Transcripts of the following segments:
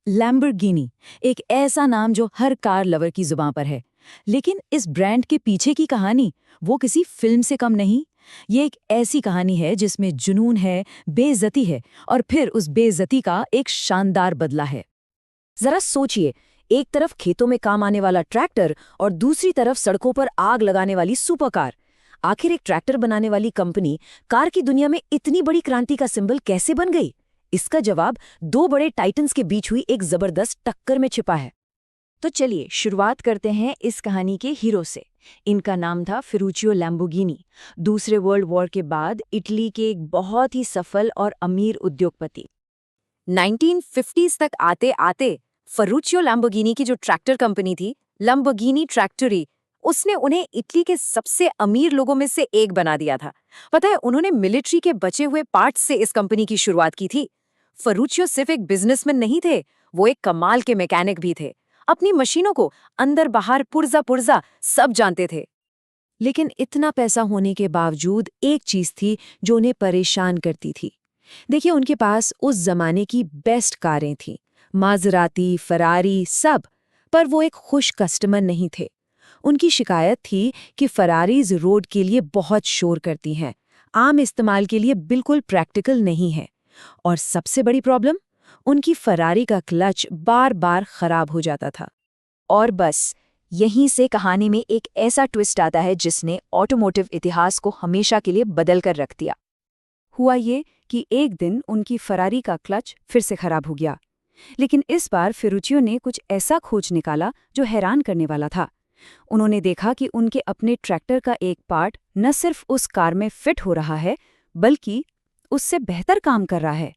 Lamborghini, एक ऐसा नाम जो हर कार लवर की जुबान पर है। लेकिन इस ब्रांड के पीछे की कहानी वो किसी फिल्म से कम नहीं। ये एक ऐसी कहानी है जिसमें जुनून है, बेइज्जती है और फिर उस बेइज्जती का एक शानदार बदला है। जरा सोचिए, एक तरफ खेतों में काम आने वाला ट्रैक्टर और दूसरी तरफ सड़कों पर आग लगाने वाली सुपर कार। आखिर एक ट्रैक्टर बनाने वाली कंपनी कार की दुनिया में इतनी बड़ी क्रांति का सिंबल कैसे बन गई? इसका जवाब दो बड़े टाइटन्स के बीच हुई एक जबरदस्त टक्कर में छिपा है। तो चलिए शुरुआत करते हैं इस कहानी के हीरो से। इनका नाम था फेरुचियो लैम्बोर्गिनी। दूसरे वर्ल्ड वॉर के बाद इटली के एक बहुत ही सफल और अमीर उद्योगपति। 1950s तक आते आते फेरुचियो लैम्बोर्गिनी की जो ट्रैक्टर कंपनी थी, लैम्बोर्गिनी ट्रैक्टरी, उसने उन्हें इटली के सबसे अमीर लोगों में से एक बना दिया था। पता है, उन्होंने मिलिट्री के बचे हुए पार्ट्स से इस कंपनी की शुरुआत की थी। फेरुचियो सिर्फ एक बिजनेसमैन नहीं थे, वो एक कमाल के मैकेनिक भी थे। अपनी मशीनों को अंदर बाहर पुर्जा पुर्जा सब जानते थे। लेकिन इतना पैसा होने के बावजूद एक चीज थी जो उन्हें परेशान करती थी। देखिए, उनके पास उस जमाने की बेस्ट कारें थीं, माजराती, फरारी, सब। पर वो एक खुश कस्टमर नहीं थे। उनकी शिकायत थी कि फरारीज रोड के लिए बहुत शोर करती हैं, आम इस्तेमाल के लिए बिल्कुल प्रैक्टिकल नहीं है। और सबसे बड़ी प्रॉब्लम, उनकी फरारी का क्लच बार बार खराब हो जाता था। और बस यहीं से कहानी में एक ऐसा ट्विस्ट आता है जिसने ऑटोमोटिव इतिहास को हमेशा के लिए बदल कर रख दिया। हुआ ये कि एक दिन उनकी फरारी का क्लच फिर से खराब हो गया। लेकिन इस बार फेरुचियो ने कुछ ऐसा खोज निकाला जो हैरान करने वाला था। उन्होंने देखा कि उनके अपने ट्रैक्टर का एक पार्ट न सिर्फ उस कार में फिट हो रहा है, बल्कि उससे बेहतर काम कर रहा है।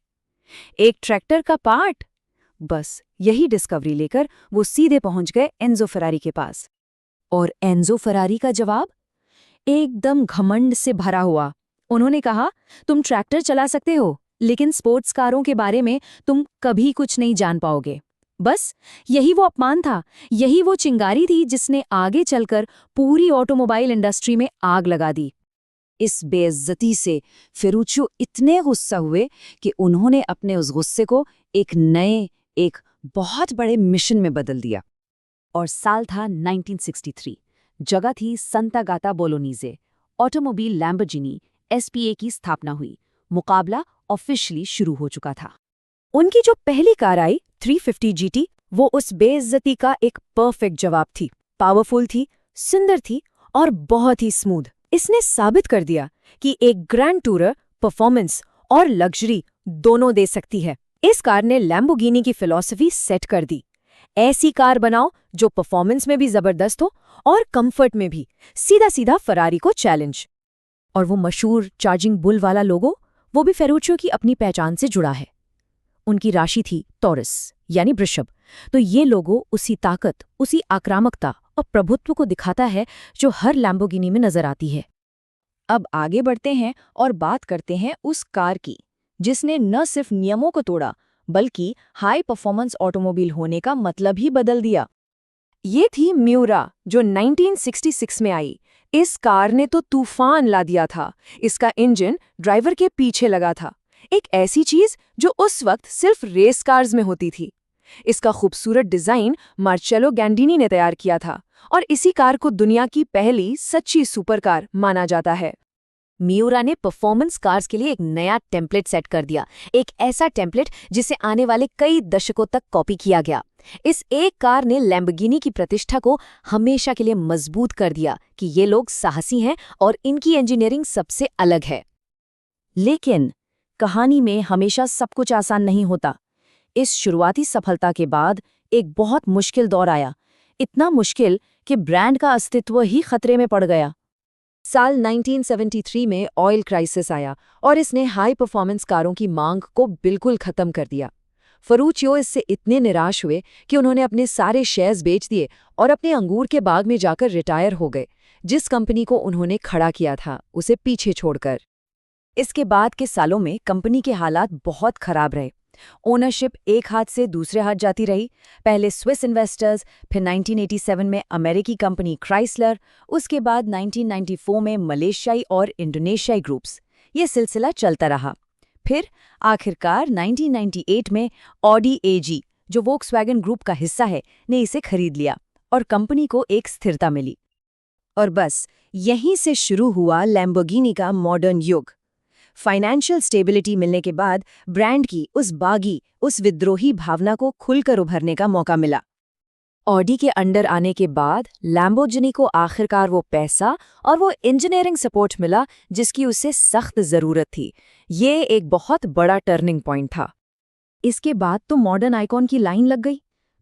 एक ट्रैक्टर का पार्ट! बस यही डिस्कवरी लेकर वो सीधे पहुंच गए एन्जो फरारी के पास। और एन्जो फरारी का जवाब एकदम घमंड से भरा हुआ। उन्होंने कहा, तुम ट्रैक्टर चला सकते हो, लेकिन स्पोर्ट्स कारों के बारे में तुम कभी कुछ नहीं जान पाओगे। बस यही वो अपमान था, यही वो चिंगारी थी जिसने आगे चलकर पूरी ऑटोमोबाइल इंडस्ट्री में आग लगा दी। इस बेइज्जती से फेरुचियो इतने गुस्सा हुए कि उन्होंने अपने उस गुस्से को एक बहुत बड़े मिशन में बदल दिया। और साल था 1963। जगह थी संतागाता बोलोनीजे। ऑटोमोबाइल लैम्बोर्गिनी एसपीए की स्थापना हुई। मुकाबला ऑफिशियली शुरू हो चुका था। उनकी जो पहली कार आई 350 जीटी, वो उस बेइज्जती का एक परफेक्ट जवाब थी। पावरफुल थी, सुंदर थी और बहुत ही स्मूथ। इसने साबित कर दिया कि एक ग्रैंड टूरर परफॉर्मेंस और लग्जरी दोनों दे सकती है। इस कार ने लैम्बोर्गिनी की फिलॉसफी सेट कर दी। ऐसी कार बनाओ जो परफॉर्मेंस में भी जबरदस्त हो और कंफर्ट में भी। सीधा सीधा फरारी को चैलेंज। और वो मशहूर चार्जिंग बुल वाला लोगो, वो भी फेरुचियो की अपनी पहचान से जुड़ा है। उनकी राशि थी टॉरस, यानी वृषभ। तो ये लोगो उसी ताकत, उसी आक्रामकता और प्रभुत्व को दिखाता है जो हर लैम्बोर्गिनी में नजर आती है। अब आगे बढ़ते हैं और बात करते हैं उस कार की जिसने न सिर्फ नियमों को तोड़ा, बल्कि हाई परफॉर्मेंस ऑटोमोबाइल होने का मतलब ही बदल दिया। ये थी म्यूरा, जो 1966 में आई। इस कार ने तो तूफान ला दिया था। इसका इंजन ड्राइवर के पीछे लगा था, एक ऐसी चीज जो उस वक्त सिर्फ रेस कार्स में होती थी। इसका खूबसूरत डिजाइन मार्चेलो गैंडिनी ने तैयार किया था और इसी कार को दुनिया की पहली सच्ची सुपरकार माना जाता है। मियूरा ने परफॉर्मेंस कार्स के लिए एक नया टेम्पलेट सेट कर दिया, एक ऐसा टेम्पलेट जिसे आने वाले कई दशकों तक कॉपी किया गया। इस एक कार ने लैम्बोर्गिनी की प्रतिष्ठा को हमेशा के लिए मजबूत कर दिया कि ये लोग साहसी हैं और इनकी इंजीनियरिंग सबसे अलग है। लेकिन कहानी में हमेशा सब कुछ आसान नहीं होता। इस शुरुआती सफलता के बाद एक बहुत मुश्किल दौर आया, इतना मुश्किल कि ब्रांड का अस्तित्व ही खतरे में पड़ गया। साल 1973 में ऑयल क्राइसिस आया और इसने हाई परफॉर्मेंस कारों की मांग को बिल्कुल खत्म कर दिया। फेरुचियो इससे इतने निराश हुए कि उन्होंने अपने सारे शेयर्स बेच दिए और अपने अंगूर के बाग में जाकर रिटायर हो गए। जिस कंपनी को उन्होंने खड़ा किया था, उसे पीछे छोड़कर। इसके बाद के सालों में कंपनी के हालात बहुत खराब रहे। ओनरशिप एक हाथ से दूसरे हाथ जाती रही। पहले स्विस इन्वेस्टर्स, फिर 1987 में अमेरिकी कंपनी क्राइसलर, उसके बाद 1994 में मलेशियाई और इंडोनेशियाई ग्रुप्स। ये सिलसिला चलता रहा। फिर आखिरकार 1998 में ऑडी एजी, जो वोक्सवैगन ग्रुप का हिस्सा है, ने इसे खरीद लिया और कंपनी को एक स्थिरता मिली। और बस यहीं से शुरू हुआ लैम्बोर्गिनी का मॉडर्न युग। फाइनेंशियल स्टेबिलिटी मिलने के बाद ब्रांड की उस विद्रोही भावना को खुलकर उभरने का मौका मिला। ऑडी के अंडर आने के बाद लैम्बोर्गिनी को आखिरकार वो पैसा और वो इंजीनियरिंग सपोर्ट मिला जिसकी उसे सख्त जरूरत थी। ये एक बहुत बड़ा टर्निंग पॉइंट था। इसके बाद तो मॉडर्न आइकॉन की लाइन लग गई।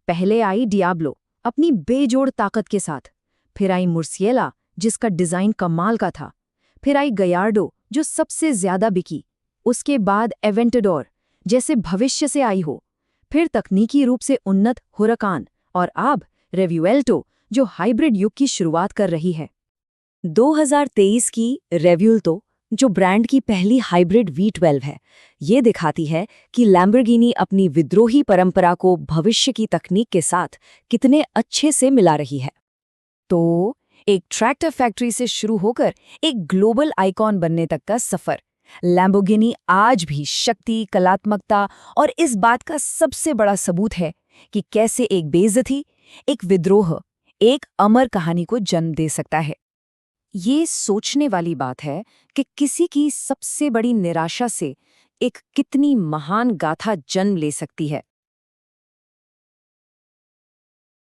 पहले आई डियाब्लो अपनी बेजोड़ ताकत के साथ, फिर आई मुर्सिएला जिसका डिजाइन कमाल का था, फिर आई गयार्डो जो सबसे ज्यादा बिकी, उसके बाद एवेंटाडोर जैसे भविष्य से आई हो, फिर तकनीकी रूप से उन्नत हुरकान और अब रेव्युएल्टो जो हाइब्रिड युग की शुरुआत कर रही है। 2023 की रेव्युल्टो जो ब्रांड की पहली हाइब्रिड V12 है, ये दिखाती है कि लैम्बोर्गिनी अपनी विद्रोही परंपरा को भविष्य की तकनीक के साथ कितने अच्छे से मिला रही है। तो एक ट्रैक्टर फैक्ट्री से शुरू होकर एक ग्लोबल आइकॉन बनने तक का सफर, लैम्बोर्गिनी आज भी शक्ति, कलात्मकता और इस बात का सबसे बड़ा सबूत है कि कैसे एक बेइज्जती, एक विद्रोह, एक अमर कहानी को जन्म दे सकता है। ये सोचने वाली बात है कि किसी की सबसे बड़ी निराशा से एक कितनी महान गाथा जन्म ले सकती है।